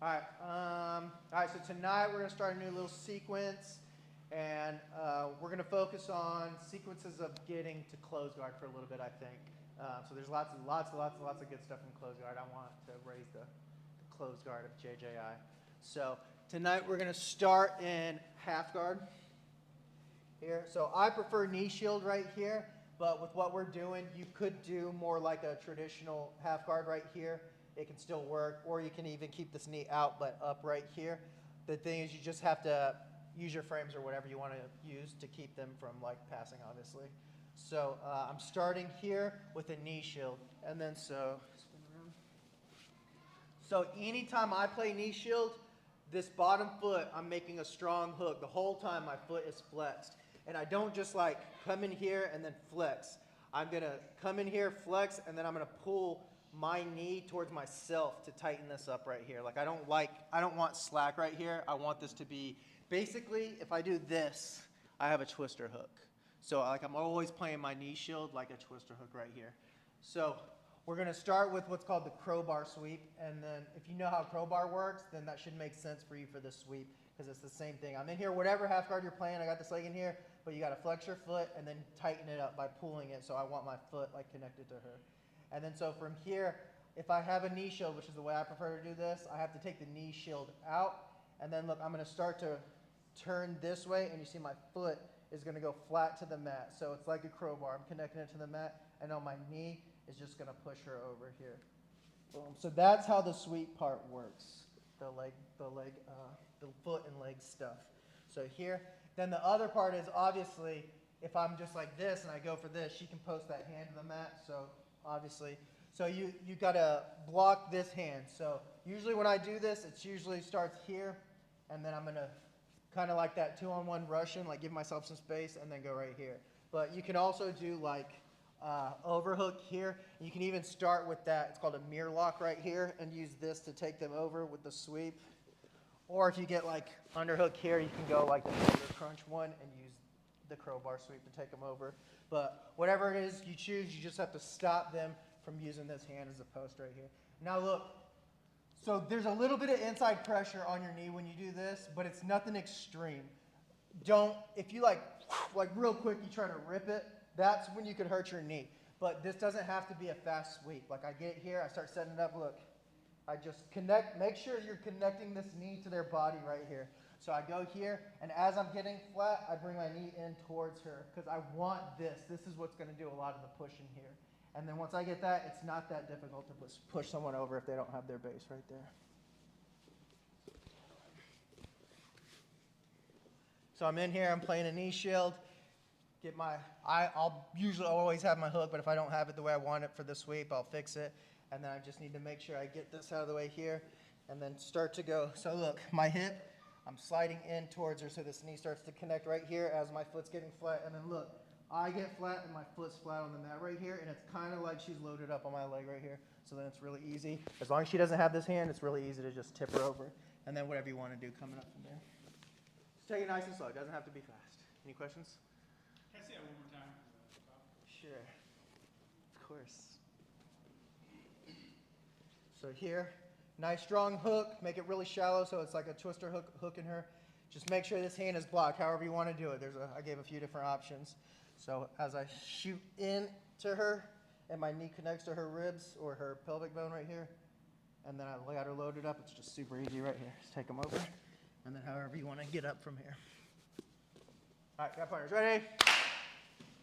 All right, so tonight we're going to start a new little sequence, and we're going to focus on sequences of getting to close guard for a little bit, I think. So there's lots of good stuff in close guard. I want to raise the close guard of JJI. So tonight we're going to start in half guard here. So I prefer knee shield right here, but with what we're doing, you could do more like a traditional half guard right here. It can still work, or you can even keep this knee out but up right here. The thing is, you just have to use your frames or whatever you want to use to keep them from like passing, obviously. So I'm starting here with a knee shield, and then so anytime I play knee shield, this bottom foot, I'm making a strong hook. The whole time my foot is flexed. And I don't just like come in here and then flex. I'm going to come in here, flex, and then I'm going to pull my knee towards myself to tighten this up right here. Like I don't want slack right here. I want this to be, basically, if I do this, I have a twister hook. So like I'm always playing my knee shield like a twister hook right here. So we're going to start with what's called the crowbar sweep. And then if you know how crowbar works, then that should make sense for you for this sweep because it's the same thing. I'm in here, whatever half guard you're playing, I got this leg in here, but you got to flex your foot and then tighten it up by pulling it. So I want my foot like connected to her. And then so from here, if I have a knee shield, which is the way I prefer to do this, I have to take the knee shield out. And then look, I'm going to start to turn this way, and you see my foot is going to go flat to the mat. So it's like a crowbar. I'm connecting it to the mat, and now my knee is just going to push her over here. Boom. So that's how the sweep part works, the foot and leg stuff. So here, then the other part is obviously, if I'm just like this and I go for this, she can post that hand to the mat. So obviously, so you got to block this hand. So usually when I do this, it usually starts here, and then I'm going to kind of like that 2-on-1 Russian, like give myself some space, and then go right here. But you can also do like overhook here. You can even start with that. It's called a mirror lock right here, and use this to take them over with the sweep. Or if you get like underhook here, you can go like the shoulder crunch one and use the crowbar sweep to take them over. But whatever it is you choose, you just have to stop them from using this hand as a post right here. Now look, so there's a little bit of inside pressure on your knee when you do this, but it's nothing extreme. If you like real quick, you try to rip it, that's when you could hurt your knee. But this doesn't have to be a fast sweep. Like I get here, I start setting it up, look. I just make sure you're connecting this knee to their body right here. So I go here, and as I'm getting flat, I bring my knee in towards her because I want this. This is what's going to do a lot of the pushing here. And then once I get that, it's not that difficult to push someone over if they don't have their base right there. So I'm in here, I'm playing a knee shield. I'll usually always have my hook, but if I don't have it the way I want it for the sweep, I'll fix it. And then I just need to make sure I get this out of the way here and then start to go. So look, my hip, I'm sliding in towards her so this knee starts to connect right here as my foot's getting flat. And then look, I get flat and my foot's flat on the mat right here, and it's kind of like she's loaded up on my leg right here. So then it's really easy. As long as she doesn't have this hand, it's really easy to just tip her over. And then whatever you want to do coming up from there. Just take it nice and slow. It doesn't have to be fast. Any questions? Can I say that one more time? Sure. Of course. So here, nice strong hook. Make it really shallow so it's like a twister hook in her. Just make sure this hand is blocked, however you want to do it. I gave a few different options. So as I shoot in to her, and my knee connects to her ribs or her pelvic bone right here, and then I got her loaded up, it's just super easy right here. Just take them over, and then however you want to get up from here. All right, got partners. Ready?